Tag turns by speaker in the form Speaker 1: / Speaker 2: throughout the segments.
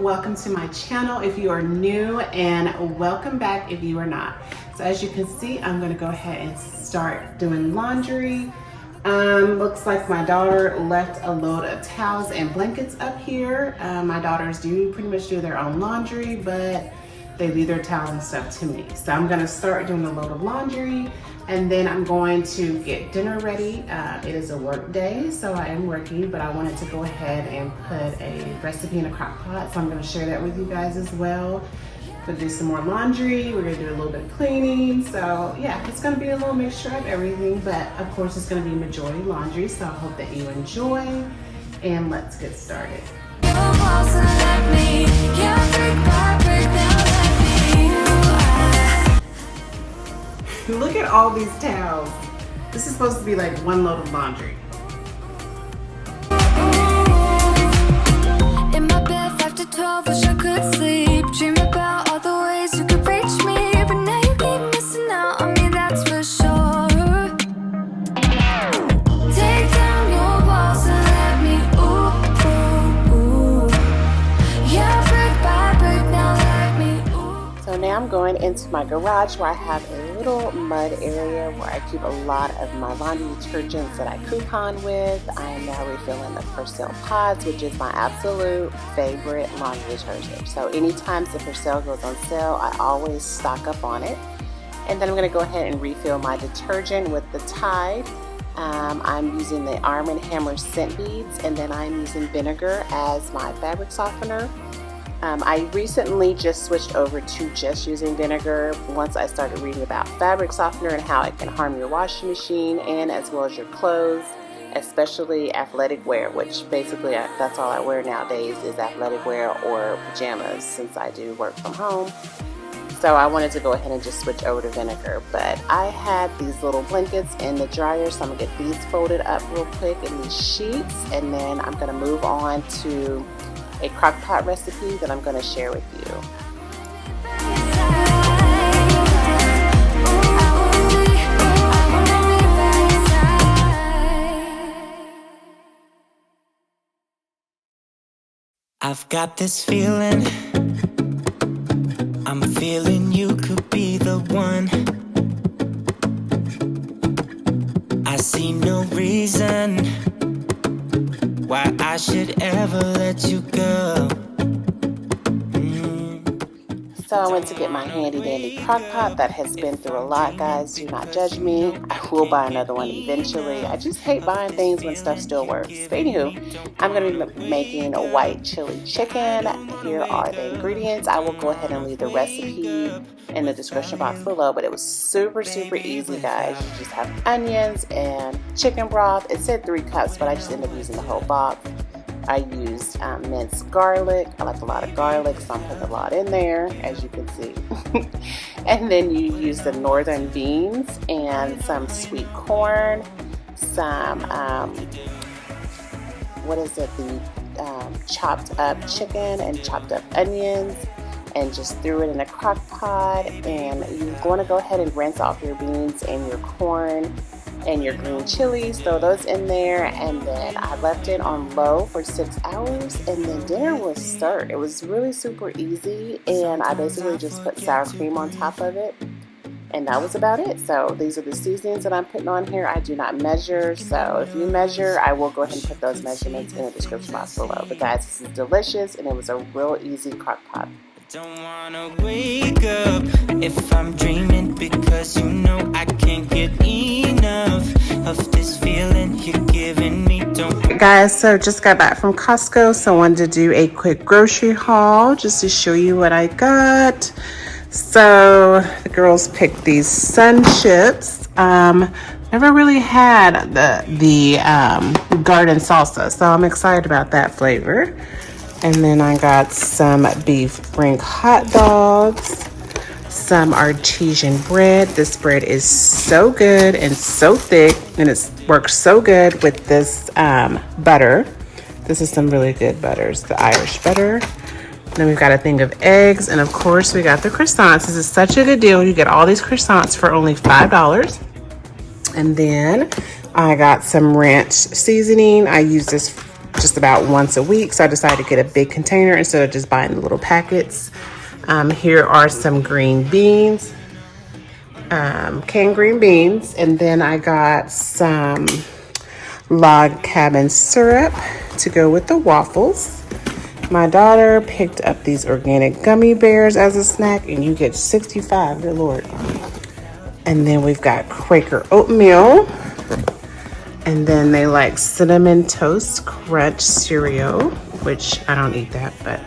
Speaker 1: welcome to my channel if you are new, and welcome back if you are not. So as you can see, I'm going to go ahead and start doing laundry. Looks like my daughter left a load of towels and blankets up here. My daughters do pretty much do their own laundry, but they leave their towels and stuff to me. So I'm going to start doing a load of laundry, and then I'm going to get dinner ready. It is a work day, so I am working, but I wanted to go ahead and put a recipe in a crock pot, so I'm going to share that with you guys as well. Gonna do some more laundry. We're gonna do a little bit of cleaning. So yeah, it's gonna be a little mixture of everything, but of course it's gonna be majority laundry. So I hope that you enjoy, and let's get started. Look at all these towels. This is supposed to be like one load of laundry.
Speaker 2: In my bed 5 to 12, wish I could sleep. Dream about all the ways you could reach me, but now you keep missing out on me, that's for sure. Take down your walls and let me ooh. Yeah, brick by brick, now let me ooh.
Speaker 1: So now I'm going into my garage where I have a little mud area where I keep a lot of my laundry detergents that I coupon with. I am now refilling the Persil pods, which is my absolute favorite laundry detergent. So anytime the Persil goes on sale, I always stock up on it. And then I'm going to go ahead and refill my detergent with the Tide. I'm using the Arm & Hammer scent beads, and then I'm using vinegar as my fabric softener. I recently just switched over to just using vinegar once I started reading about fabric softener and how it can harm your washing machine and as well as your clothes, especially athletic wear, which basically that's all I wear nowadays is athletic wear or pajamas since I do work from home. So I wanted to go ahead and just switch over to vinegar, but I had these little blankets in the dryer, so I'm gonna get these folded up real quick in these sheets, and then I'm gonna move on to a crock pot recipe that I'm going to share with you.
Speaker 3: I've got this feeling, I'm feeling you could be the one. I see no reason why I should ever let you go.
Speaker 1: So I went to get my handy dandy crock pot that has been through a lot, guys. Do not judge me. I will buy another one eventually. I just hate buying things when stuff still works. But anywho, I'm going to be making a white chili chicken. Here are the ingredients. I will go ahead and leave the recipe in the description box below, but it was super easy, guys. You just have onions and chicken broth. It said 3 cups, but I just ended up using the whole box. I used minced garlic. I like a lot of garlic, so I'm putting a lot in there, as you can see. And then you use the northern beans and some sweet corn, some, chopped up chicken and chopped up onions, and just threw it in a crock pot. And you're going to go ahead and rinse off your beans and your corn and your green chilies, throw those in there, and then I left it on low for 6 hours, and then dinner was served. It was really super easy, and I basically just put sour cream on top of it, and that was about it. So these are the seasonings that I'm putting on here. I do not measure, so if you measure, I will go ahead and put those measurements in the description box below. But guys, this is delicious, and it was a real easy crock pot.
Speaker 3: Don't wanna wake up if I'm dreaming, because you know I can't get enough of this feeling you're giving me. Don't
Speaker 1: Guys, so just got back from Costco, so I wanted to do a quick grocery haul just to show you what I got. So the girls picked these sun chips. Never really had the garden salsa, so I'm excited about that flavor. And then I got some beef brink hot dogs, some artesian bread. This bread is so good and so thick, and it works so good with this butter. This is some really good butters, the Irish butter. Then we've got a thing of eggs, and of course we got the croissants. This is such a good deal. You get all these croissants for only $5. And then I got some ranch seasoning. I use this just about once a week. So I decided to get a big container instead of just buying the little packets. Here are some green beans, canned green beans. And then I got some log cabin syrup to go with the waffles. My daughter picked up these organic gummy bears as a snack, and you get 65, good Lord. And then we've got Quaker oatmeal. And then they like cinnamon toast crunch cereal, which I don't eat that, but.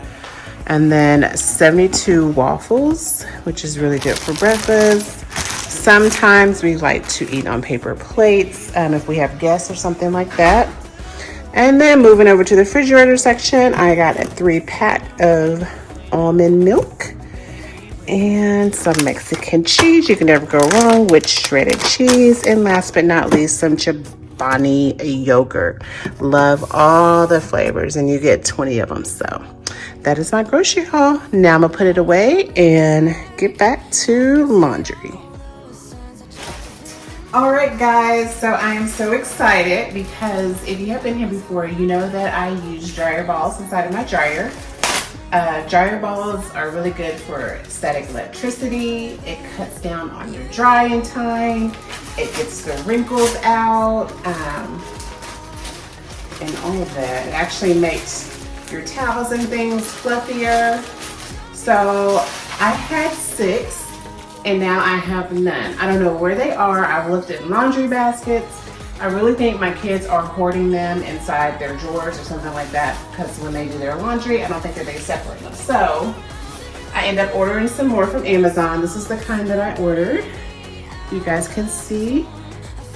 Speaker 1: And then 72 waffles, which is really good for breakfast. Sometimes we like to eat on paper plates if we have guests or something like that. And then moving over to the refrigerator section, I got a 3-pack of almond milk and some Mexican cheese. You can never go wrong with shredded cheese. And last but not least, some Chobani yogurt. Love all the flavors, and you get 20 of them. So that is my grocery haul. Now I'm gonna put it away and get back to laundry. All right, guys, so I am so excited because if you have been here before, you know that I use dryer balls inside of my dryer. Dryer balls are really good for static electricity. It cuts down on your drying time. It gets the wrinkles out, and all of that. It actually makes your towels and things fluffier. So I had 6. And now I have none. I don't know where they are. I've looked at laundry baskets. I really think my kids are hoarding them inside their drawers or something like that, because when they do their laundry, I don't think that they separate them. So I end up ordering some more from Amazon. This is the kind that I ordered. You guys can see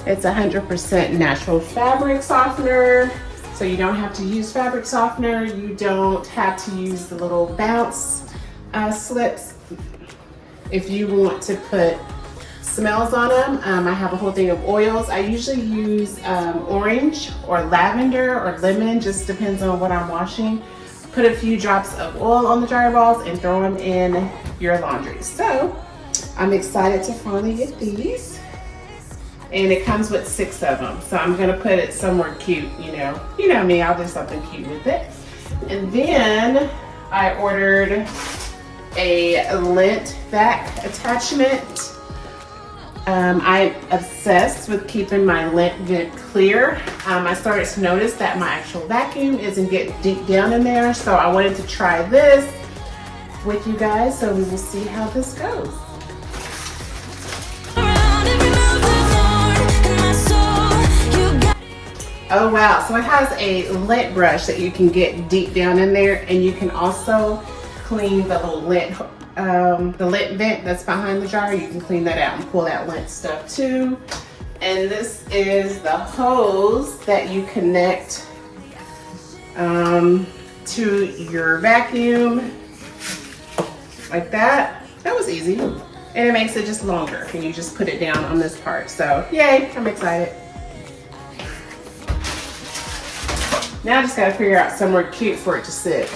Speaker 1: it's 100% natural fabric softener. So you don't have to use fabric softener. You don't have to use the little bounce slips. If you want to put smells on them, I have a whole thing of oils. I usually use orange or lavender or lemon, just depends on what I'm washing. Put a few drops of oil on the dryer balls and throw them in your laundry. So I'm excited to finally get these. And it comes with 6 of them. So I'm gonna put it somewhere cute, you know me, I'll do something cute with it. And then I ordered a lint vac attachment. I'm obsessed with keeping my lint vent clear. I started to notice that my actual vacuum isn't getting deep down in there, so I wanted to try this with you guys, so we will see how this goes. Oh wow, so it has a lint brush that you can get deep down in there, and you can also clean the little lint, the lint vent that's behind the dryer. You can clean that out and pull that lint stuff too. And this is the hose that you connect to your vacuum, like that. That was easy. And it makes it just longer, and you just put it down on this part. So yay, I'm excited. Now I just gotta figure out somewhere cute for it to sit.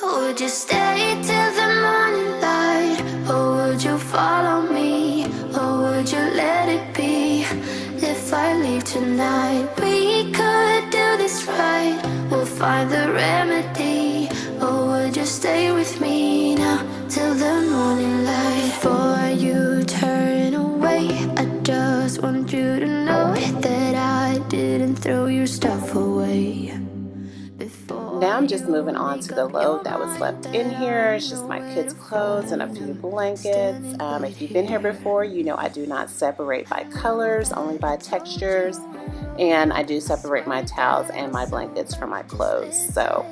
Speaker 2: Would you stay till the morning light? Or would you follow me? Or would you let it be? If I leave tonight, we could do this right. We'll find the remedy. Or would you stay with me now till the morning light? Before you turn away, I just want you to know that I didn't throw your stuff away.
Speaker 1: now I'm just moving on to the load that was left in here. It's just my kids' clothes and a few blankets. If you've been here before, you know I do not separate by colors, only by textures. And I do separate my towels and my blankets from my clothes. So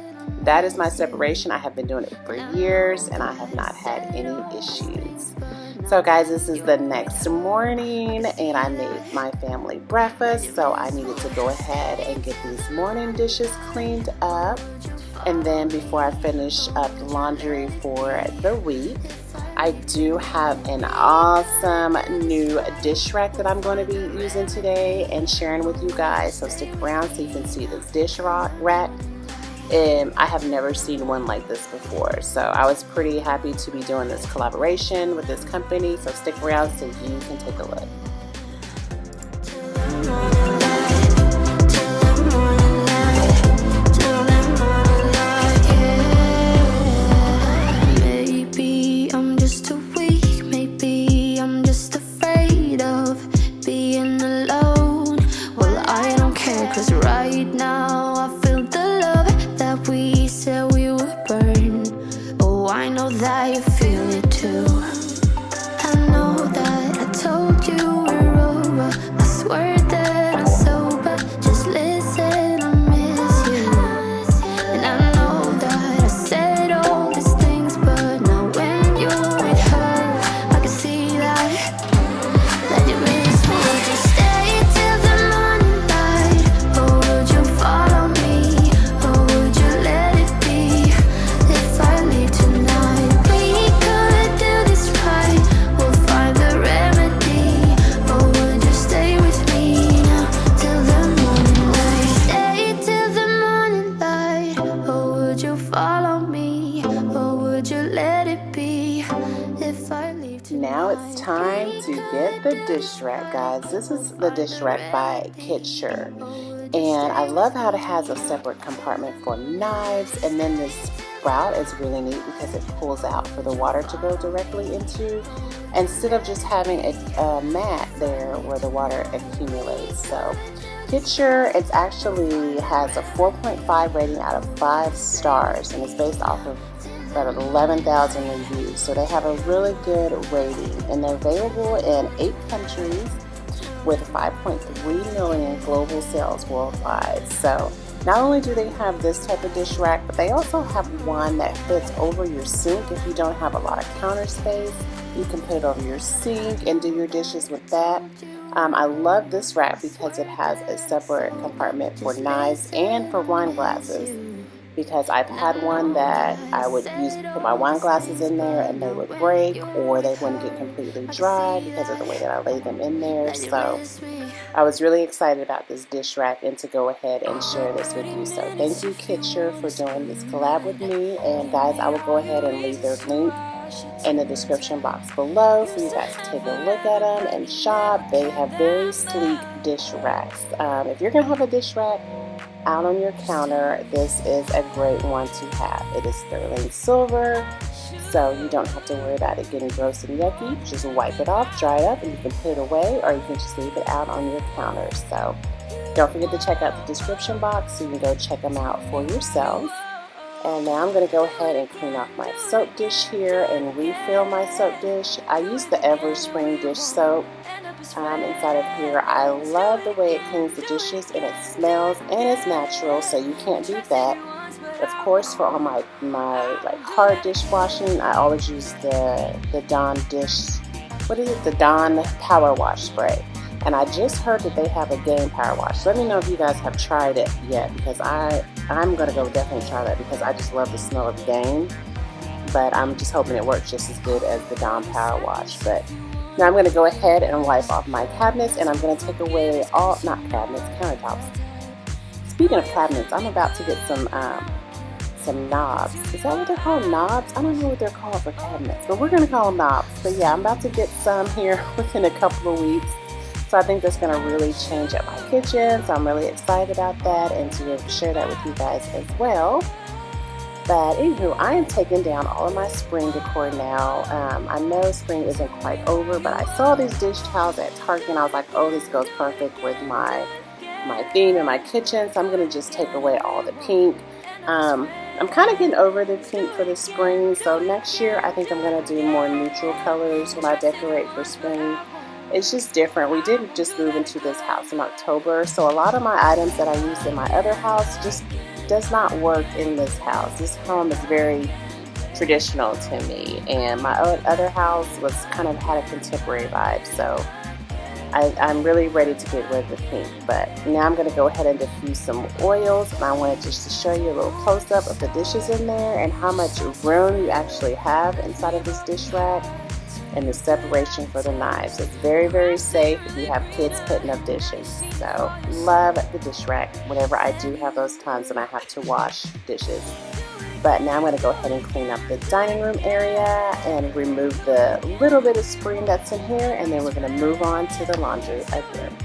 Speaker 1: that is my separation. I have been doing it for years and I have not had any issues. So guys, this is the next morning and I made my family breakfast, so I needed to go ahead and get these morning dishes cleaned up. And then before I finish up the laundry for the week, I do have an awesome new dish rack that I'm going to be using today and sharing with you guys. So stick around so you can see this dish rack. I have never seen one like this before, so I was pretty happy to be doing this collaboration with this company. So stick around so you can take a look.
Speaker 2: Maybe I'm just too weak, maybe I'm just afraid of being alone. Well, I don't care, 'cause right now I feel the love that we said we would burn. Oh, I know that you feel it too. I know that I told you we're over. I swear that I'm sober. Just listen, I miss you. And I know that I said all these things, but now when you're with her, I can see that you miss me. Would you stay till the morning light, or would you follow me, or would you let it be? If I leave tonight, we could do this right. We'll find the remedy. Or would you stay with me now till the morning light? Stay till the morning light. Or would you follow me, or would you let it be? If I leave tonight.
Speaker 1: Now it's time to get the dish rack, guys. This is the dish rack by KITSURE. And I love how it has a separate compartment for knives, and then this spout is really neat because it pulls out for the water to go directly into, instead of just having a mat there where the water accumulates. So KITSURE, it actually has a 4.5 rating out of 5 stars, and it's based off of about 11,000 reviews. So they have a really good rating, and they're available in 8 countries with 5.3 million global sales worldwide. So not only do they have this type of dish rack, but they also have one that fits over your sink. If you don't have a lot of counter space, you can put it over your sink and do your dishes with that. I love this rack because it has a separate compartment for knives and for wine glasses, because I've had one that I would use to put my wine glasses in there and they would break, or they wouldn't get completely dry because of the way that I lay them in there. So I was really excited about this dish rack and to go ahead and share this with you. So thank you, KITSURE, for doing this collab with me. And guys, I will go ahead and leave their link in the description box below for you guys to take a look at them and shop. They have very sleek dish racks. If you're going to have a dish rack out on your counter, this is a great one to have. It is sterling silver, so you don't have to worry about it getting gross and yucky. Just wipe it off, dry it up, and you can put it away, or you can just leave it out on your counter. So don't forget to check out the description box so you can go check them out for yourselves. And now I'm going to go ahead and clean off my soap dish here and refill my soap dish. I use the Everspring dish soap inside of here. I love the way it cleans the dishes, and it smells and it's natural, so you can't beat that. Of course, for all my like hard dishwashing, I always use the Dawn dish, the Dawn Power Wash spray. And I just heard that they have a Gain Power Wash. Let me know if you guys have tried it yet, because I'm going to go definitely try that, because I just love the smell of Gain. But I'm just hoping it works just as good as the Dawn Power Wash. But now I'm going to go ahead and wipe off my cabinets, and I'm going to take away all, not cabinets, countertops. Speaking of cabinets, I'm about to get some knobs. Is that what they're called, knobs? I don't know what they're called for cabinets, but we're going to call them knobs. But yeah, I'm about to get some here within a couple of weeks. So I think that's going to really change up my kitchen. So I'm really excited about that and to share that with you guys as well. But anywho, I am taking down all of my spring decor now. I know spring isn't quite over, but I saw these dish towels at Target and I was like, oh, this goes perfect with my theme in my kitchen. So I'm going to just take away all the pink I'm kind of getting over the pink for the spring, so next year I think I'm going to do more neutral colors when I decorate for spring. It's just different. We didn't just move into this house in October, so a lot of my items that I used in my other house just does not work in this house. This home is very traditional to me, and my other house was kind of had a contemporary vibe, so I'm really ready to get rid of the pink. But now I'm going to go ahead and diffuse some oils, and I wanted just to show you a little close-up of the dishes in there and how much room you actually have inside of this dish rack, and the separation for the knives. It's very, very safe if you have kids putting up dishes. So love the dish rack whenever I do have those times when I have to wash dishes. But now I'm going to go ahead and clean up the dining room area and remove the little bit of spring that's in here, and then we're going to move on to the laundry again.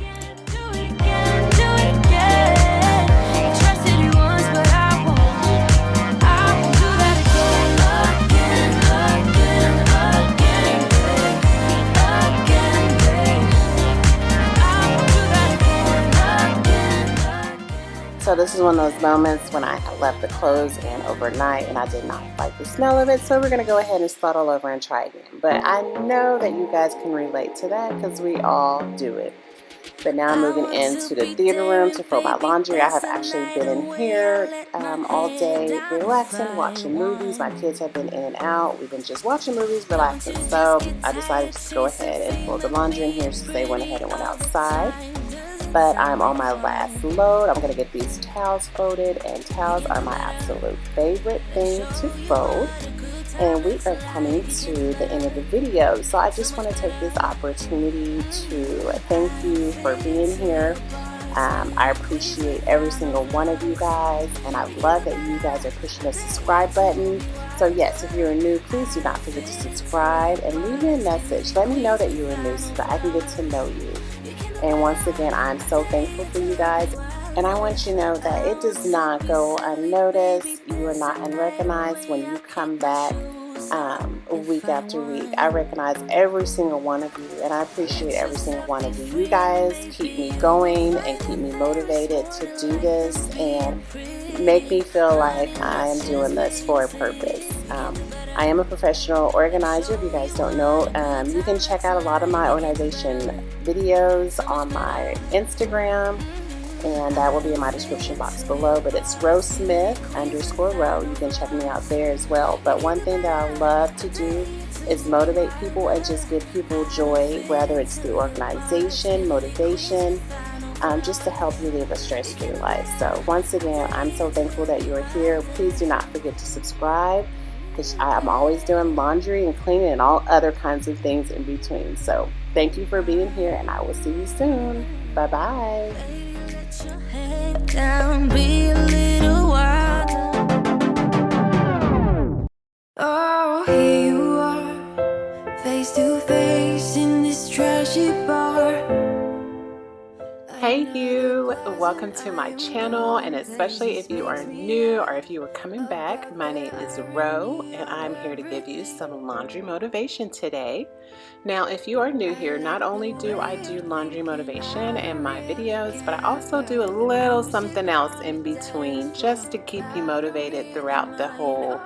Speaker 1: So this is one of those moments when I left the clothes in overnight and I did not like the smell of it, so we're going to go ahead and start all over and try again. But I know that you guys can relate to that because we all do it. But now I'm moving into the theater room to fold my laundry. I have actually been in here all day relaxing, watching movies. My kids have been in and out. We've been just watching movies, relaxing. So I decided to go ahead and fold the laundry in here since they went ahead and went outside. But I'm on my last load. I'm going to get these towels folded, and towels are my absolute favorite thing to fold. And we are coming to the end of the video, so I just want to take this opportunity to thank you for being here. I appreciate every single one of you guys, and I love that you guys are pushing the subscribe button. So yes, if you're new, please do not forget to subscribe and leave me a message. Let me know that you are new so that I can get to know you. And once again, I'm so thankful for you guys. And I want you to know that it does not go unnoticed. You are not unrecognized when you come back week after week. I recognize every single one of you, and I appreciate every single one of you. You guys keep me going and keep me motivated to do this and make me feel like I am doing this for a purpose. I am a professional organizer. If you guys don't know, you can check out a lot of my organization videos on my Instagram, and that will be in my description box below. But it's RoSmith_Ro. You can check me out there as well. But one thing that I love to do is motivate people and just give people joy, whether it's through organization, motivation, just to help you live a stress-free life. So once again, I'm so thankful that you are here. Please do not forget to subscribe, because I'm always doing laundry and cleaning and all other kinds of things in between. So thank you for being here, and I will see you soon. Bye-bye.
Speaker 2: Down, be a little while. Oh, here you are, face to face in this trashy bar.
Speaker 1: Hey you, welcome to my channel, and especially if you are new or if you are coming back, my name is Ro, and I'm here to give you some laundry motivation today. Now, if you are new here, not only do I do laundry motivation in my videos, but I also do a little something else in between just to keep you motivated throughout the whole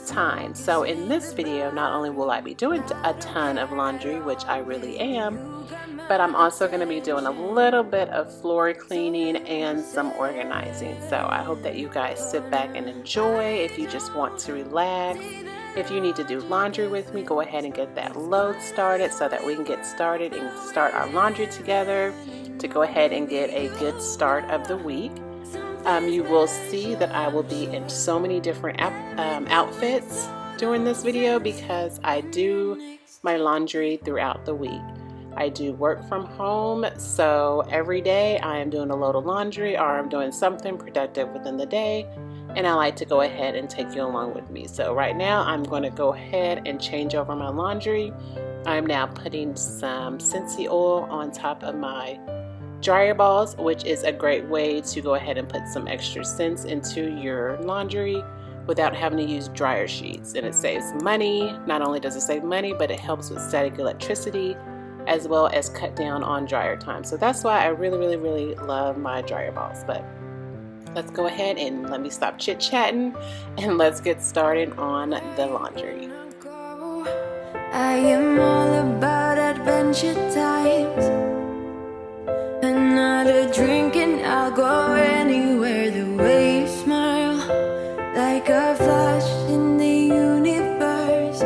Speaker 1: time. So in this video, not only will I be doing a ton of laundry, which I really am, but I'm also going to be doing a little bit of floor cleaning and some organizing. So I hope that you guys sit back and enjoy. If you just want to relax, if you need to do laundry with me, go ahead and get that load started so that we can get started and start our laundry together to go ahead and get a good start of the week. You will see that I will be in so many different outfits during this video because I do my laundry throughout the week. I do work from home, so every day I am doing a load of laundry or I'm doing something productive within the day, and I like to go ahead and take you along with me. So right now I'm going to go ahead and change over my laundry. I'm now putting some Scentsy oil on top of my dryer balls, which is a great way to go ahead and put some extra scents into your laundry without having to use dryer sheets. And it saves money. Not only does it save money, but it helps with static electricity as well as cut down on dryer time. So that's why I really love my dryer balls. But let's go ahead and let me stop chit-chatting and let's get started on the laundry.
Speaker 2: I am all about adventure times. Another drink and I'll go anywhere. The way you smile, like a flash in the universe.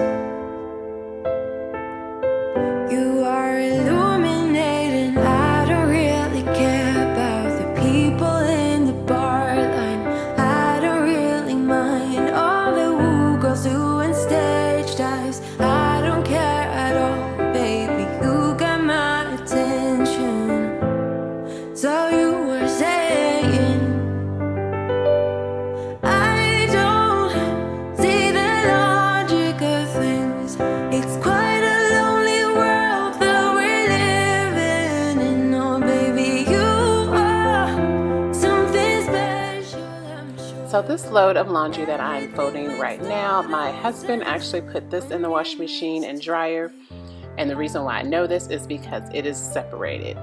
Speaker 2: You are illuminating. I don't really care about the people in the bar line. I don't really mind all the woo girls doing stage dives. I don't care at all, baby. You got my attention. So you were saying, I don't see the logic of things. It's quite a lonely world that we're living in. Oh, baby, you are something special, I'm sure.
Speaker 1: So this load of laundry that I'm folding right now, my husband actually put this in the washing machine and dryer. And the reason why I know this is because it is separated.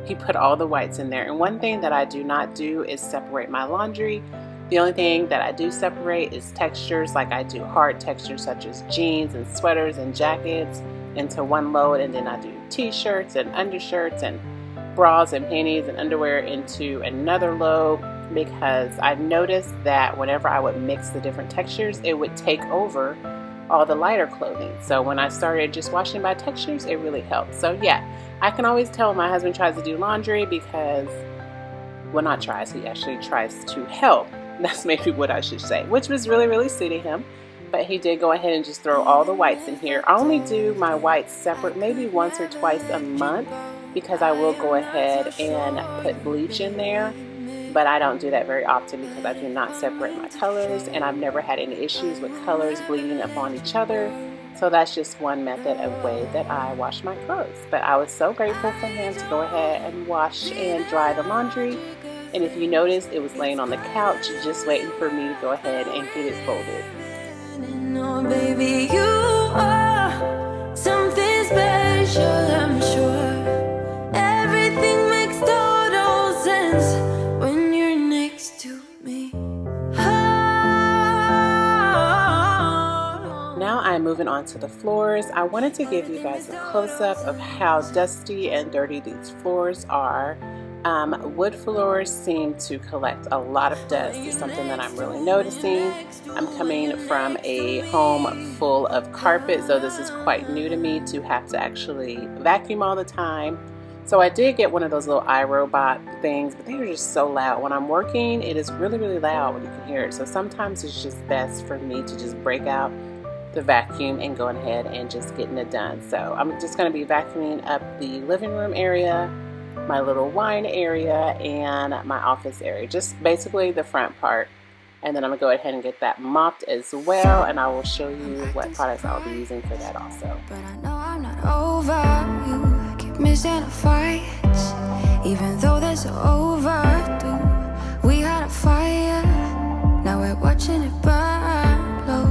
Speaker 1: He put all the whites in there. And one thing that I do not do is separate my laundry. The only thing that I do separate is textures, like I do hard textures such as jeans and sweaters and jackets into one load, and then I do t-shirts and undershirts and bras and panties and underwear into another load, because I noticed that whenever I would mix the different textures, it would take over all the lighter clothing. So when I started just washing by textures, it really helped. So yeah, I can always tell when my husband tries to do laundry because, well, not tries, he actually tries to help. That's maybe what I should say, which was really, really sweet of him. But he did go ahead and just throw all the whites in here. I only do my whites separate maybe once or twice a month, because I will go ahead and put bleach in there. But I don't do that very often because I do not separate my colors, and I've never had any issues with colors bleeding upon each other. So that's just one method of way that I wash my clothes. But I was so grateful for him to go ahead and wash and dry the laundry. And if you notice, it was laying on the couch just waiting for me to go ahead and get it folded.
Speaker 2: No, baby, you are something special, I'm sure. Everything makes total sense when you're next to me.
Speaker 1: Now I'm moving on to the floors. I wanted to give you guys a close-up of how dusty and dirty these floors are. Wood floors seem to collect a lot of dust. It's something that I'm really noticing. I'm coming from a home full of carpet, so this is quite new to me to have to actually vacuum all the time. So I did get one of those little iRobot things, but they are just so loud. When I'm working, it is really, really loud when you can hear it. So sometimes it's just best for me to just break out the vacuum and go ahead and just getting it done. So I'm just going to be vacuuming up the living room area, my little wine area, and my office area, just basically the front part. And then I'm gonna go ahead and get that mopped as well, and I will show you what products I'll be using for that also.
Speaker 2: But I know I'm not over you. I keep missing our fights, even though they're so overdue. We had a fire, now we're watching it burn low.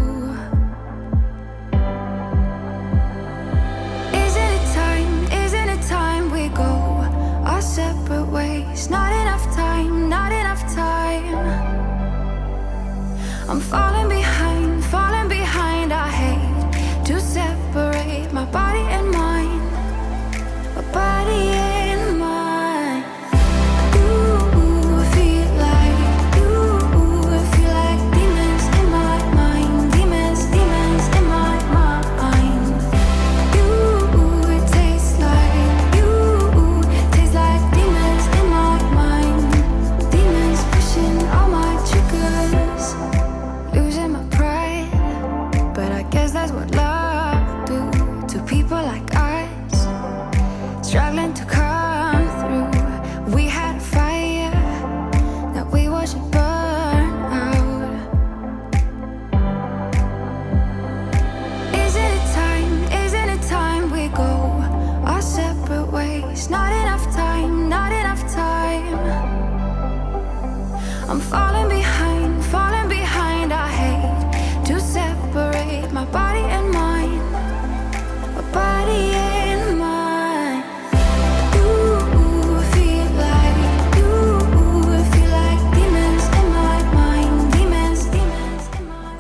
Speaker 2: Isn't it time we go our separate ways? Not enough time, not enough time. I'm falling behind, I hate to separate my body and mind, my body and mind. You feel like demons in my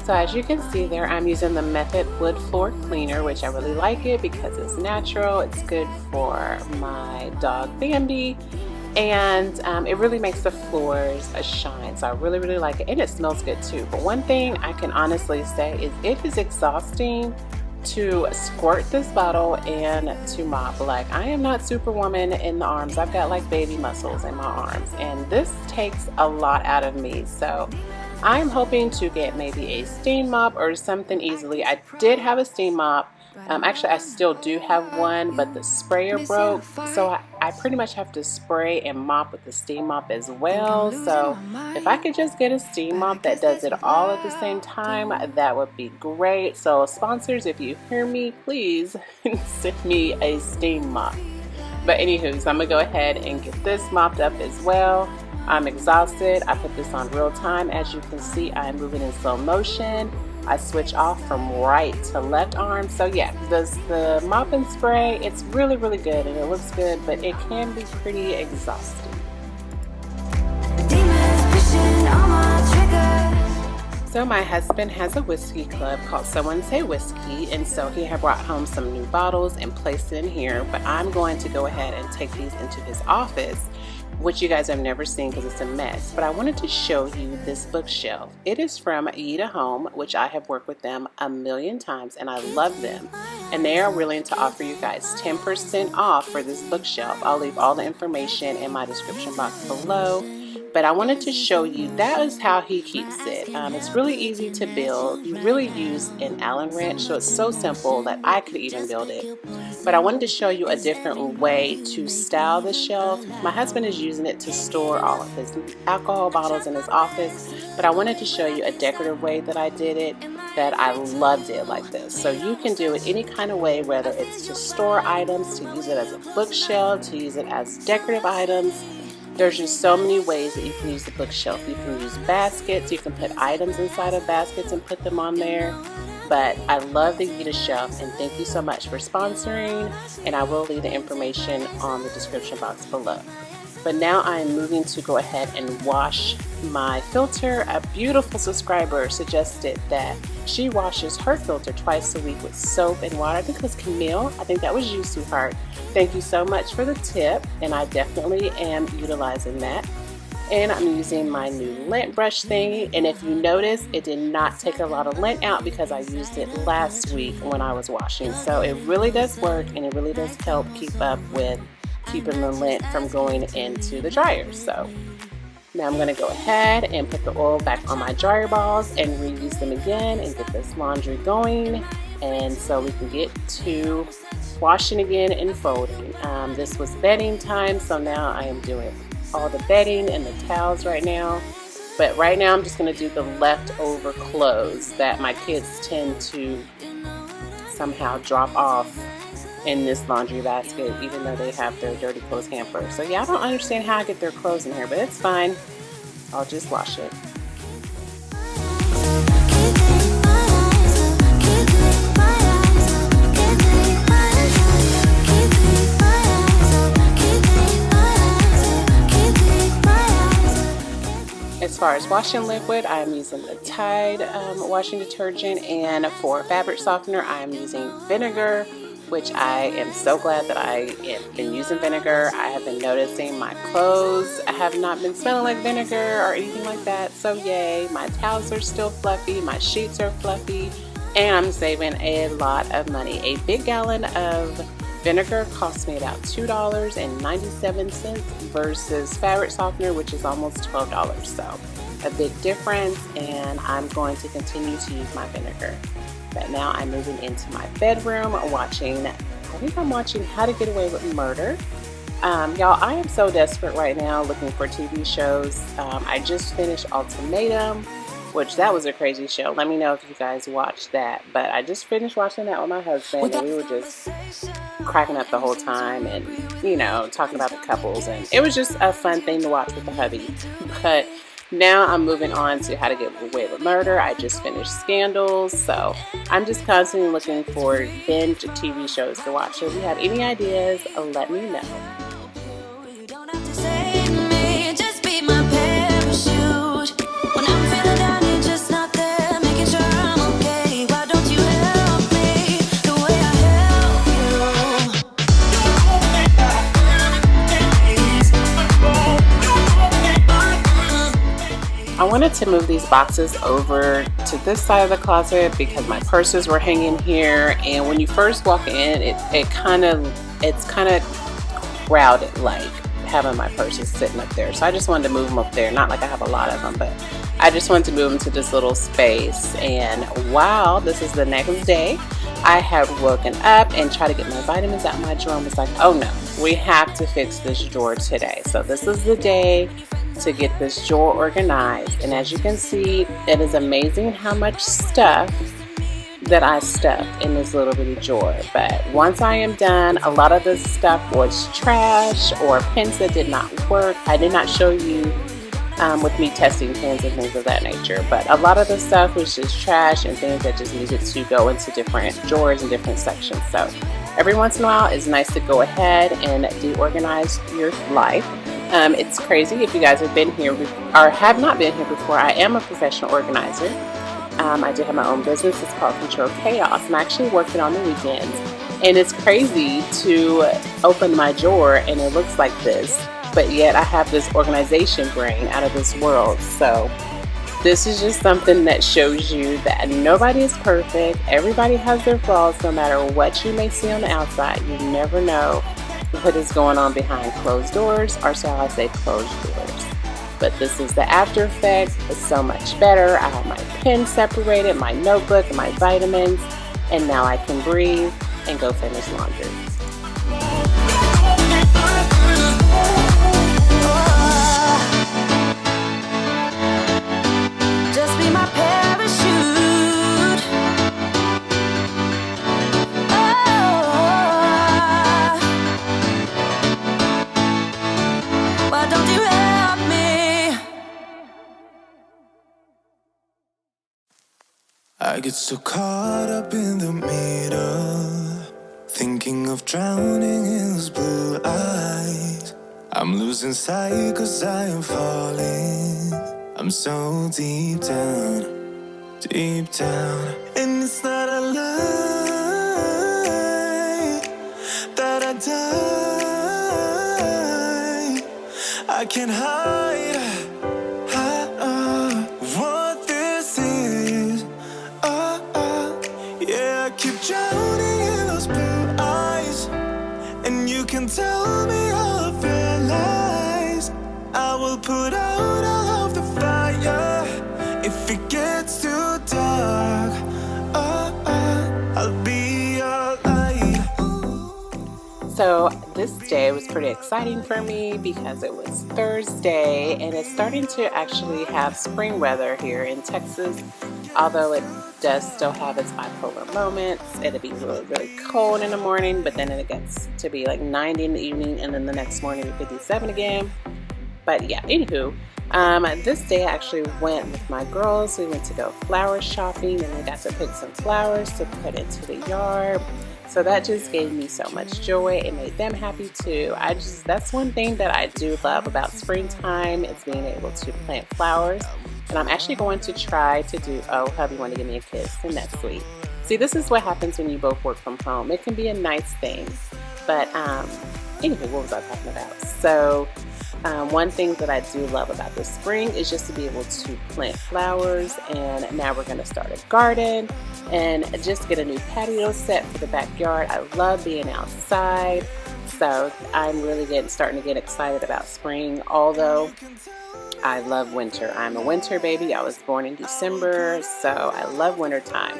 Speaker 1: So as you can see there, I'm using the Method Wood Floor Cleaner, which I really like it because it's natural. It's good for my dog Bambi, and it really makes the floors shine. So I really, really like it, and it smells good too. But one thing I can honestly say is it is exhausting to squirt this bottle and to mop. Like, I am not Superwoman in the arms. I've got like baby muscles in my arms, and this takes a lot out of me. So I'm hoping to get maybe a steam mop or something easily. I did have a steam mop. Actually, I still do have one, but the sprayer broke, so I pretty much have to spray and mop with the steam mop as well. So if I could just get a steam mop that does it all at the same time, that would be great. So sponsors, if you hear me, please send me a steam mop. But anywho, so I'm gonna go ahead and get this mopped up as well. I'm exhausted. I put this on real time. As you can see, I'm moving in slow motion. I switch off from right to left arm. So yeah, the mop and spray, it's really, really good and it looks good, but it can be pretty exhausting. So my husband has a whiskey club called Someone Say Whiskey, and so he had brought home some new bottles and placed it in here, but I'm going to go ahead and take these into his office, which you guys have never seen because it's a mess. But I wanted to show you this bookshelf. It is from YITAHOME, which I have worked with them a million times and I love them. And they are willing to offer you guys 10% off for this bookshelf. I'll leave all the information in my description box below. But I wanted to show you, that is how he keeps it. It's really easy to build. You really use an Allen wrench, so it's so simple that I could even build it. But I wanted to show you a different way to style the shelf. My husband is using it to store all of his alcohol bottles in his office, but I wanted to show you a decorative way that I did it, that I loved it like this. So you can do it any kind of way, whether it's to store items, to use it as a bookshelf, to use it as decorative items. There's just so many ways that you can use the bookshelf. You can use baskets, you can put items inside of baskets and put them on there. But I love the YITA shelf, and thank you so much for sponsoring, and I will leave the information on the description box below. But now I'm moving to go ahead and wash my filter. A beautiful subscriber suggested that she washes her filter twice a week with soap and water. I think it was Camille. I think that was you, sweetheart. Thank you so much for the tip, and I definitely am utilizing that. And I'm using my new lint brush thingy, and if you notice, it did not take a lot of lint out because I used it last week when I was washing. So it really does work, and it really does help keep up with keeping the lint from going into the dryer. So now I'm going to go ahead and put the oil back on my dryer balls and reuse them again and get this laundry going, and so we can get to washing again and folding. This was bedding time, so now I am doing all the bedding and the towels right now. But right now I'm just going to do the leftover clothes that my kids tend to somehow drop off in this laundry basket, even though they have their dirty clothes hamper. So yeah, I don't understand how I get their clothes in here, but it's fine. I'll just wash it. As far as washing liquid, I am using the Tide washing detergent, and for fabric softener, I am using vinegar, which I am so glad that I have been using vinegar. I have been noticing my clothes have not been smelling like vinegar or anything like that, so yay. My towels are still fluffy, my sheets are fluffy, and I'm saving a lot of money. A big gallon of vinegar cost me about $2.97 versus fabric softener, which is almost $12. So a big difference, and I'm going to continue to use my vinegar. But now I'm moving into my bedroom watching, I think I'm watching How to Get Away with Murder. Y'all, I am so desperate right now looking for TV shows. I just finished Ultimatum, which that was a crazy show. Let me know if you guys watched that. But I just finished watching that with my husband, and we were just cracking up the whole time and, you know, talking about the couples. And it was just a fun thing to watch with the hubby. But now I'm moving on to How to Get Away with Murder. I just finished Scandals, so I'm just constantly looking for binge TV shows to watch. So if you have any ideas, let me know.
Speaker 2: Just be my parachute when I'm feeling down, you're just not there, making sure
Speaker 1: wanted to move these boxes over to this side of the closet because my purses were hanging here, and when you first walk in, it's kind of crowded, like having my purses sitting up there. So I just wanted to move them up there. Not like I have a lot of them, but I just wanted to move them to this little space. And wow, this is the next day. I had woken up and tried to get my vitamins out of my drawer and was like, oh no, we have to fix this drawer today. So this is the day to get this drawer organized. And as you can see, it is amazing how much stuff that I stuffed in this little bitty drawer. But once I am done, a lot of this stuff was trash or pens that did not work. I did not show you with me testing pens and things of that nature, but a lot of the stuff was just trash and things that just needed to go into different drawers and different sections. So every once in a while, it's nice to go ahead and deorganize your life. It's crazy if you guys have been here or have not been here before. I am a professional organizer. I do have my own business. It's called Control Chaos. I'm actually working on the weekends, and it's crazy to open my drawer and it looks like this, but yet I have this organization brain out of this world. So this is just something that shows you that nobody is perfect. Everybody has their flaws. No matter what you may see on the outside, you never know what is going on behind closed doors, or shall I say closed doors. But this is the after effect. It's so much better. I have my pen separated, my notebook, and my vitamins, and now I can breathe and go finish laundry.
Speaker 2: Just be my parachute. Why don't you help me?
Speaker 3: I get so caught up in the middle, thinking of drowning in those blue eyes. I'm losing sight 'cause I am falling. I'm so deep down, and it's not a lie that I die. I can't hide what this is. Yeah, I keep drowning in those blue eyes, and you can tell me all of your lies. I will put out all of the fire if it gets too dark. I'll be your light.
Speaker 1: So this day was pretty exciting for me because it was Thursday and it's starting to actually have spring weather here in Texas. Although it does still have its bipolar moments. It'll be really, really cold in the morning, but then it gets to be like 90 in the evening, and then the next morning it'll be 57 again. But yeah, anywho, this day I actually went with my girls. We went to go flower shopping, and we got to pick some flowers to put into the yard. So that just gave me so much joy. It made them happy too. That's one thing that I do love about springtime, is being able to plant flowers. And I'm actually going to try to do, oh, hubby wanted to give me a kiss, and that's sweet. See, this is what happens when you both work from home. It can be a nice thing. But anyway, what was I talking about? So one thing that I do love about the spring is just to be able to plant flowers. And now we're going to start a garden and just get a new patio set for the backyard. I love being outside. So I'm really starting to get excited about spring, although I love winter. I'm a winter baby. I was born in December, so I love winter time.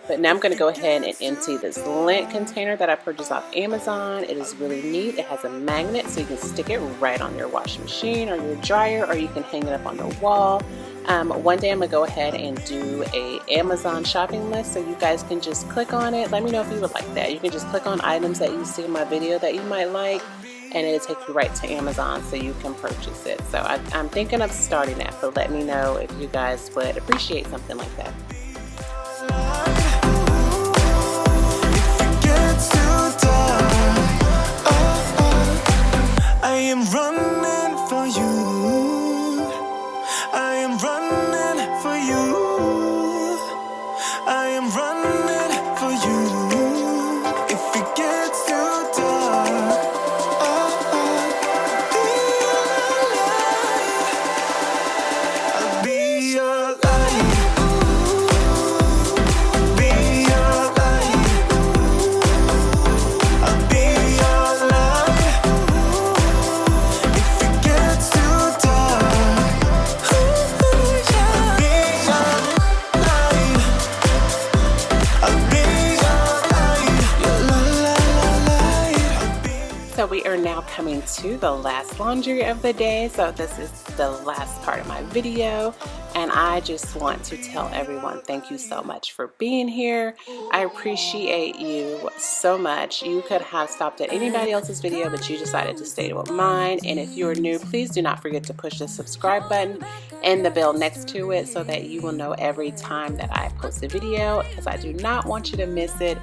Speaker 1: But now I'm going to go ahead and empty this lint container that I purchased off Amazon. It is really neat. It has a magnet, so you can stick it right on your washing machine or your dryer, or you can hang it up on the wall. One day I'm going to go ahead and do a Amazon shopping list, so you guys can just click on it. Let me know if you would like that. You can just click on items that you see in my video that you might like, and it'll take you right to Amazon so you can purchase it. So I'm thinking of starting that, so let me know if you guys would appreciate something like that.
Speaker 3: I am running for you. I am running for you. I am running for you. If it gets too dark, I'll be
Speaker 1: So we are now coming to the last laundry of the day. So this is the last part of my video, and I just want to tell everyone thank you so much for being here. I appreciate you so much. You could have stopped at anybody else's video, but you decided to stay with mine. And if you're new, please do not forget to push the subscribe button and the bell next to it so that you will know every time that I post a video, because I do not want you to miss it.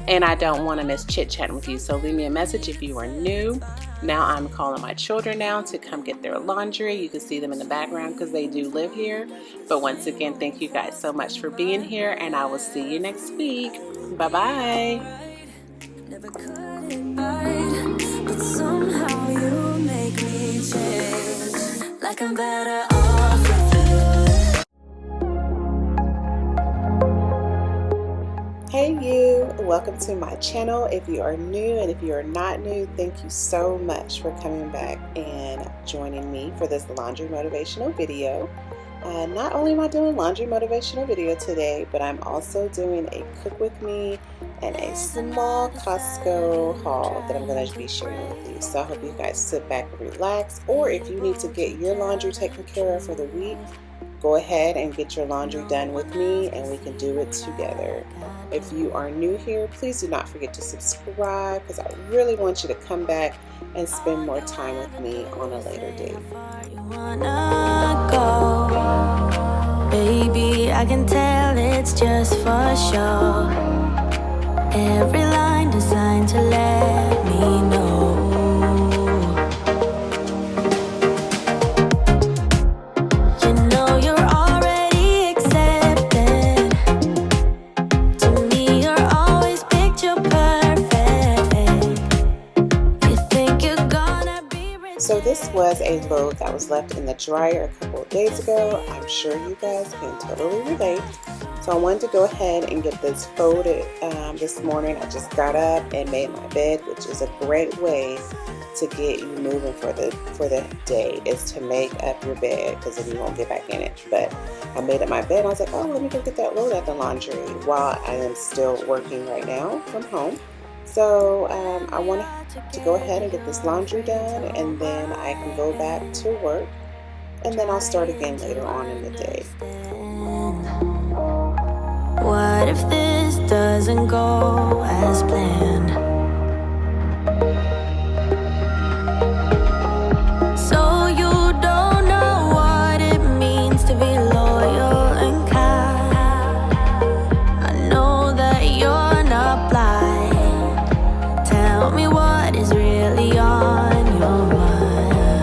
Speaker 1: And I don't want to miss chit-chatting with you. So leave me a message if you are new. Now I'm calling my children now to come get their laundry. You can see them in the background because they do live here. But once again, thank you guys so much for being here, and I will see you next week. Bye-bye.
Speaker 2: Never could hide, but somehow you make me change. Like I'm better off with you.
Speaker 1: Hey you, welcome to my channel. If you are new, and if you are not new, thank you so much for coming back and joining me for this laundry motivational video. Not only am I doing laundry motivational video today, but I'm also doing a cook with me and a small Costco haul that I'm going to be sharing with you. So I hope you guys sit back and relax, or if you need to get your laundry taken care of for the week, go ahead and get your laundry done with me and we can do it together. If you are new here, please do not forget to subscribe, because I really want you to come back and spend more time with me on a later date.
Speaker 2: Baby, I can tell it's just for show. Every line designed to let me know. You know you're already accepted. To me, you're always picture perfect. You think you're gonna be rich.
Speaker 1: So this was a load that was left in the dryer a couple of days ago. I'm sure you guys can totally relate. So I wanted to go ahead and get this folded this morning. I just got up and made my bed, which is a great way to get you moving for the day, is to make up your bed, because then you won't get back in it. But I made up my bed. I was like, oh, let me go get that load at the laundry while I am still working right now from home. So I wanted to go ahead and get this laundry done, and then I can go back to work, and then I'll start again later on in the day.
Speaker 2: What if this doesn't go as planned? So you don't know what it means to be loyal and kind. I know that you're not blind. Tell me what is really on your mind.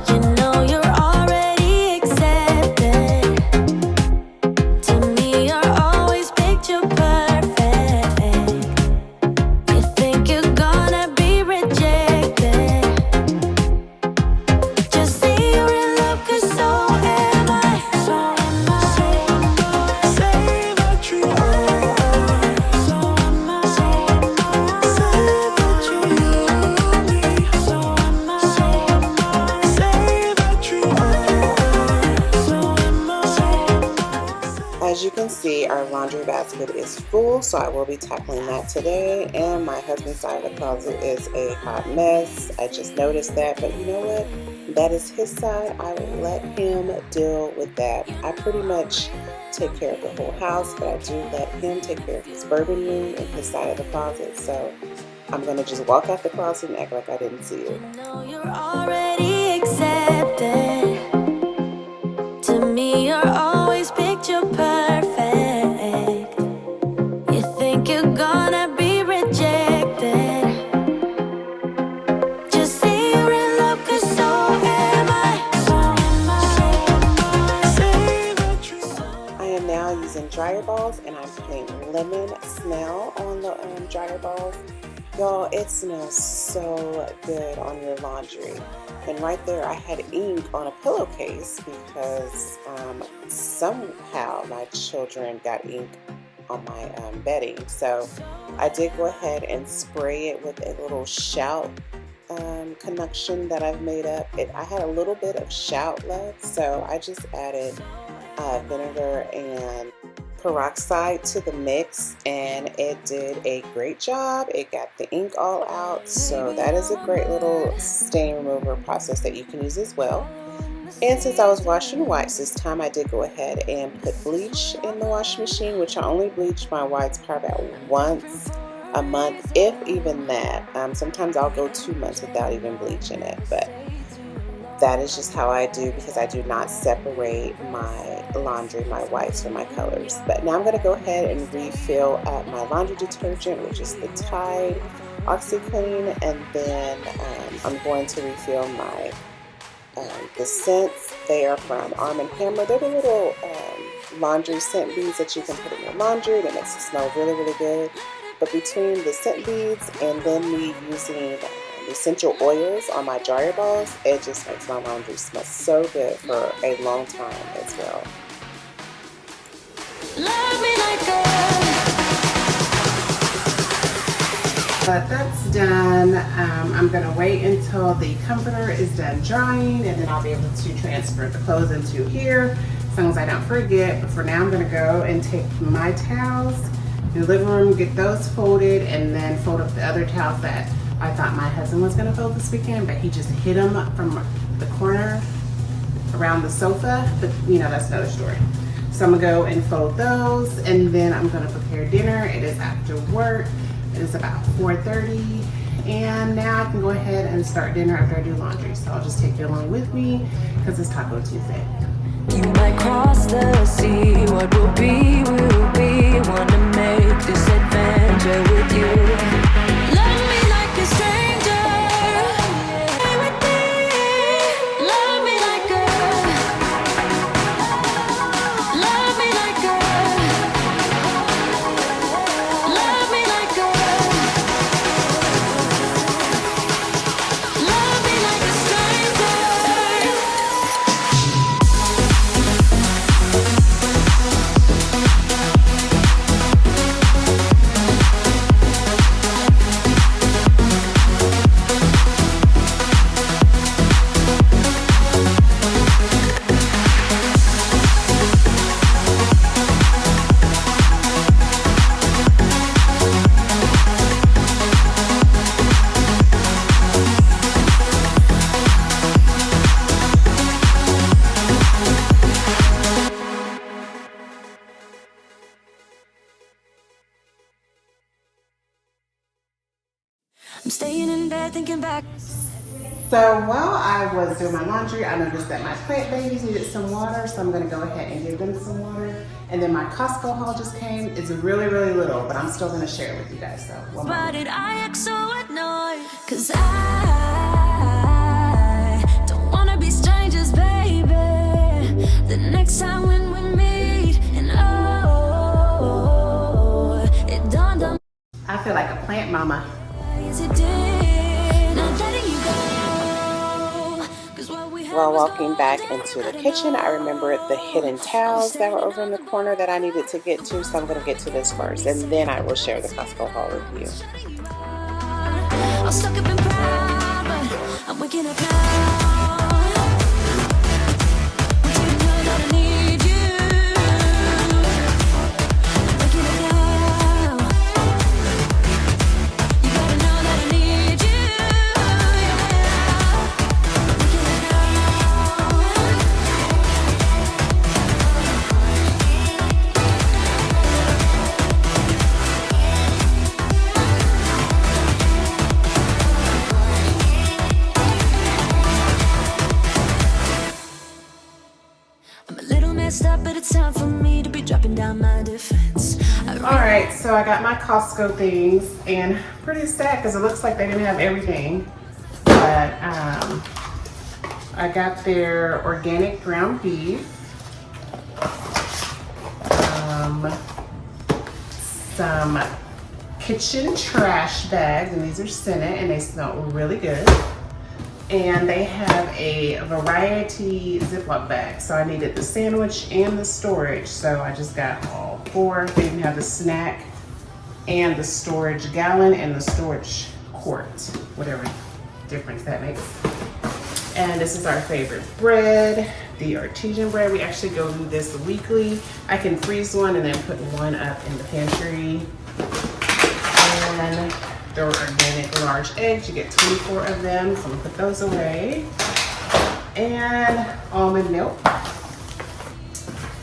Speaker 2: You know you're already accepted. To me, you're always picture perfect. You think you're gonna be rejected. Just say you're in love, 'cause so am I. So am I.
Speaker 3: Say that you are.
Speaker 2: So am I.
Speaker 3: Say that you love me.
Speaker 2: So am I.
Speaker 3: Say that you are.
Speaker 2: So am I.
Speaker 1: As you can see, our laundry basket is full, so I will be tackling that today. And my husband's side of the closet is a hot mess. I just noticed that, but you know what? That is his side. I will let him deal with that. I pretty much take care of the whole house, but I do let him take care of his bourbon room and his side of the closet. So I'm going to just walk out the closet and act like I didn't see it.
Speaker 2: know you're already accepted. To me, you're always picture perfect. You think you're gonna be rejected. Just say you're in love, 'cause so am I. So am I.
Speaker 3: Say that you
Speaker 1: I am now using dryer balls, and I'm putting lemon smell on the dryer balls. Y'all, it smells so good on your laundry. And right there, I had ink on a pillowcase because somehow my children got ink on my bedding. So I did go ahead and spray it with a little shout connection that I've made up. I had a little bit of shout left, so I just added vinegar and peroxide to the mix, and it did a great job. It got the ink all out, so that is a great little stain remover process that you can use as well. And since I was washing whites this time, I did go ahead and put bleach in the washing machine, which I only bleach my whites probably about once a month, if even that. Sometimes I'll go 2 months without even bleaching it, but that is just how I do, because I do not separate my laundry, my whites from my colors. But now I'm going to go ahead and refill up my laundry detergent, which is the Tide OxiClean, and then I'm going to refill my the scents. They are from Arm & Hammer. They're the little laundry scent beads that you can put in your laundry that makes it smell really, really good. But between the scent beads and then me using essential oils on my dryer balls, it just makes my laundry smell so good for a long time as well.
Speaker 2: Love me like a
Speaker 1: But that's done. I'm going to wait until the comforter is done drying, and then I'll be able to transfer the clothes into here as long as I don't forget. But for now, I'm going to go and take my towels in the living room, get those folded, and then fold up the other towels that I thought my husband was going to fold this weekend, but he just hid them from the corner around the sofa. But you know, that's another story. So I'm going to go and fold those, and then I'm going to prepare dinner. It is after work. It is about 4:30, and now I can go ahead and start dinner after I do laundry. So I'll just take you along with me because it's Taco Tuesday.
Speaker 4: You might cross the sea. What will be, will be. Wanna make this adventure with you. Love me like a stranger. Stay with me. Love me like a. Love me like a. Love me like a. Love me like a stranger. I'm staying in bed thinking back.
Speaker 1: So while I was doing my laundry, I noticed that my plant babies needed some water, so I'm going to go ahead and give them some water. And then my Costco haul just came. It's really, really little, but I'm still going to share it with you guys. So one
Speaker 4: Why
Speaker 1: moment.
Speaker 4: did I act so annoyed? 'Cause I don't wanna be strangers, baby. The next time when we meet, and oh, it dawned on me
Speaker 1: I feel like a plant mama.
Speaker 4: as it did. Not letting you go. 'Cause what we had
Speaker 1: While
Speaker 4: was
Speaker 1: walking
Speaker 4: all
Speaker 1: back
Speaker 4: that
Speaker 1: into the
Speaker 4: I
Speaker 1: kitchen, I
Speaker 4: know.
Speaker 1: remembered the hidden towels that were over in the corner that I needed to get to, so I'm going to get to this first, and then I will share the Costco haul with you.
Speaker 4: I'm stuck up in pride, but I'm waking up now. Want you to know that I need you. I'm waking up now. You gotta know that I need you. Yeah. I'm waking up now. I'm a little messed up, but it's time for me to be dropping down my defense.
Speaker 1: Alright, so I got my Costco things, and pretty sad because it looks like they didn't have everything. But I got their organic ground beef, some kitchen trash bags, and these are scented and they smell really good. And they have a variety Ziploc bag. So I needed the sandwich and the storage. So I just got all four. They even have the snack and the storage gallon and the storage quart, whatever difference that makes. And this is our favorite bread, the artesian bread. We actually go through this weekly. I can freeze one and then put one up in the pantry. And there are organic large eggs. You get 24 of them, so I'm gonna put those away. And almond milk.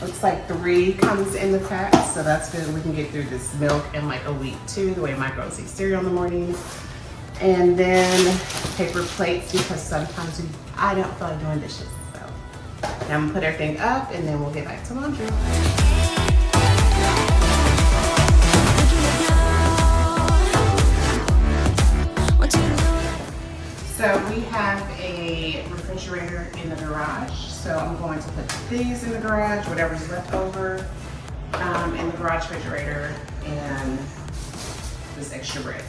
Speaker 1: Looks like 3 comes in the pack, so that's good. We can get through this milk in like a week too, the way my girls eat cereal in the morning. And then paper plates, because sometimes I don't feel like doing dishes. So now I'm gonna put everything up and then we'll get back to laundry. So we have a refrigerator in the garage. So I'm going to put these in the garage, whatever's left over in the garage refrigerator, and this extra bread.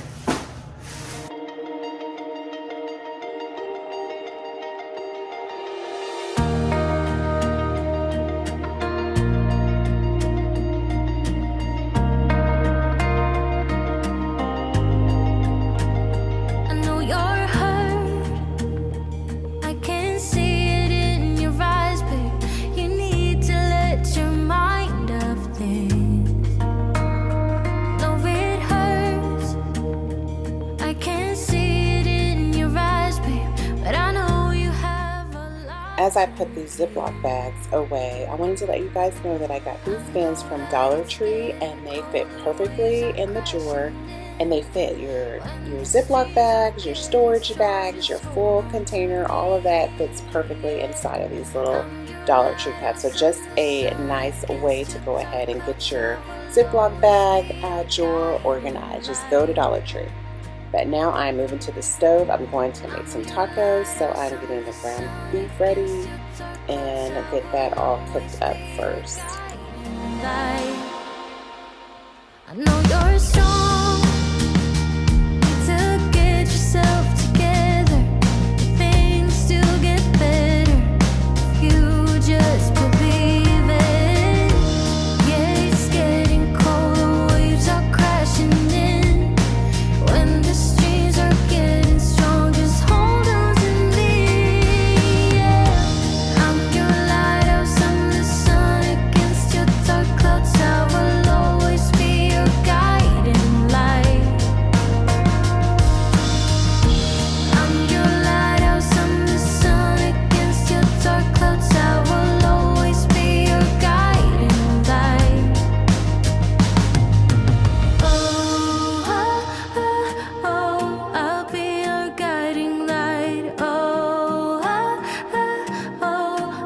Speaker 1: As I put these Ziploc bags away, I wanted to let you guys know that I got these bins from Dollar Tree, and they fit perfectly in the drawer, and they fit your Ziploc bags, your storage bags, your full container. All of that fits perfectly inside of these little Dollar Tree cups. So just a nice way to go ahead and get your Ziploc bag drawer organized. Just go to Dollar Tree. But now I'm moving to the stove. I'm going to make some tacos, so I'm getting the ground beef ready and get that all cooked up first.
Speaker 2: I know you're strong to get yourself together. Things still get better if you just believe it. Yeah, it's getting cold, the waves are crashing in. When the streams are getting strong, just hold on to me. Yeah, I'm your lighthouse, I'm the sun against your dark clouds. I will always be your guiding light. I'm your lighthouse, I'm the sun against your dark clouds. I will always be your guiding light. Oh, I'll be your guiding light. Oh,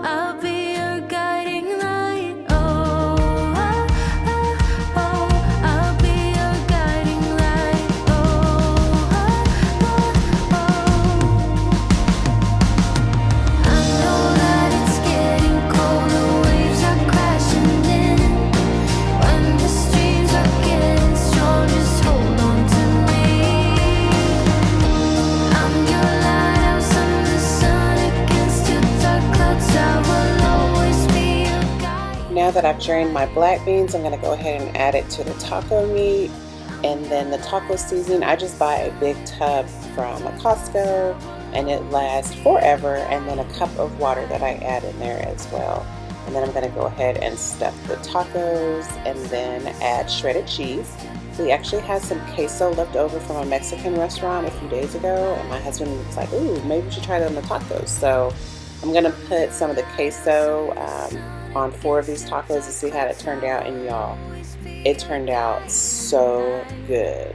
Speaker 2: I'll be your guiding light. Oh, I'll be your guiding light. I know that it's getting cold, the waves are crashing in. When the streams are getting strong, just hold on to me. I'm your lighthouse, I'm the sun against your dark clouds. I will always be your guide.
Speaker 1: Now that I've drained my black beans, I'm going to go ahead and add it to the taco meat. And then the taco seasoning, I just buy a big tub from Costco, and it lasts forever. And then a cup of water that I add in there as well. And then I'm going to go ahead and stuff the tacos and then add shredded cheese. We actually had some queso left over from a Mexican restaurant a few days ago, and my husband was like, ooh, maybe we should try that on the tacos. So I'm going to put some of the queso on 4 of these tacos to see how it turned out. And y'all, it turned out so good.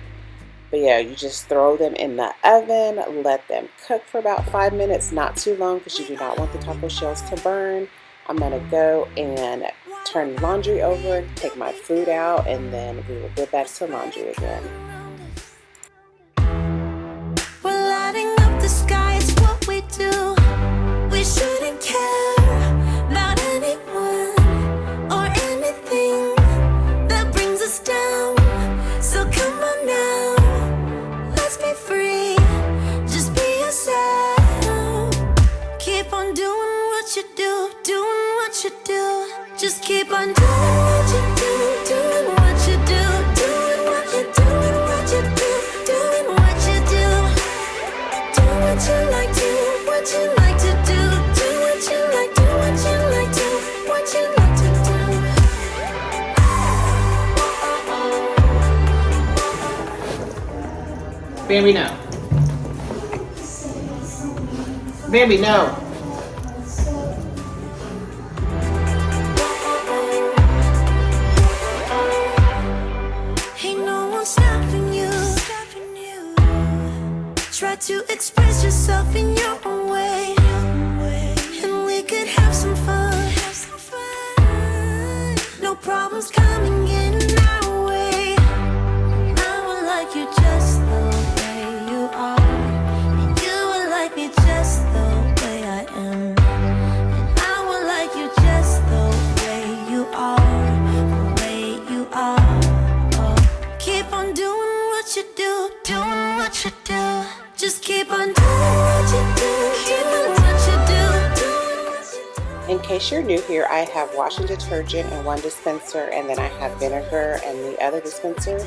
Speaker 1: But yeah, you just throw them in the oven, let them cook for about 5 minutes, not too long because you do not want the taco shells to burn. I'm going to go and turn laundry over, take my food out, and then we will get back to laundry again.
Speaker 2: We're lighting up the sky, it's what we do. We shouldn't care about anyone or anything that brings us down. So come on now, let's be free. Just be yourself. Keep on doing what you do, doing what you do. Just keep on doing what you do, doing what you do, doing what you do, doing what you do, doing what you do. Do what you like, do what you like to do, do what you like, do what you like.
Speaker 1: Baby, no. Baby, no.
Speaker 2: Ain't no one stopping you. Try to express yourself in your own way, and we could have some fun. No problems coming in our way. I would like you just the way you are, and you would like me just the way I am, and I would like you just the way you are, the way you are. Oh, keep on doing what you do, doing what you do. Just keep on doing what you do, doing what you do, doing what you do.
Speaker 1: In case you're new here, I have washing detergent in one dispenser, and then I have vinegar in the other dispenser.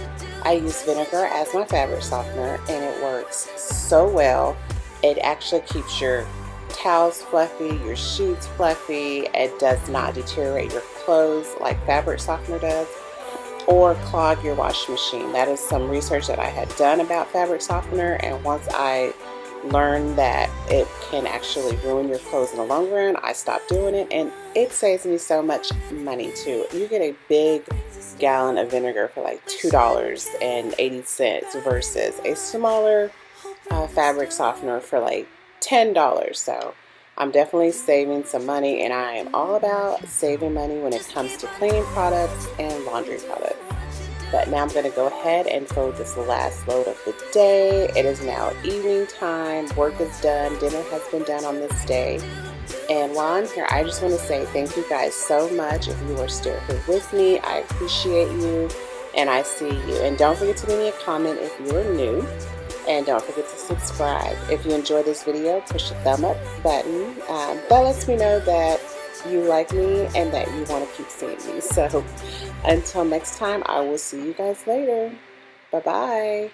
Speaker 1: I use vinegar as my fabric softener, and it works so well. It actually keeps your towels fluffy, your sheets fluffy. It does not deteriorate your clothes like fabric softener does, or clog your washing machine. That is some research that I had done about fabric softener, and once I learned that it can actually ruin your clothes in the long run, I stopped doing it, and it saves me so much money too. You get a big gallon of vinegar for like $2.80 versus a smaller fabric softener for like $10. So I'm definitely saving some money, and I am all about saving money when it comes to cleaning products and laundry products. But now I'm going to go ahead and fold this last load of the day. It is now evening time. Work is done. Dinner has been done on this day. And while I'm here, I just want to say thank you guys so much. If you are still here with me, I appreciate you, and I see you. And don't forget to leave me a comment if you are new. And don't forget to subscribe. If you enjoyed this video, push the thumb up button. That lets me know that you like me and that you want to keep seeing me. So until next time, I will see you guys later. Bye-bye.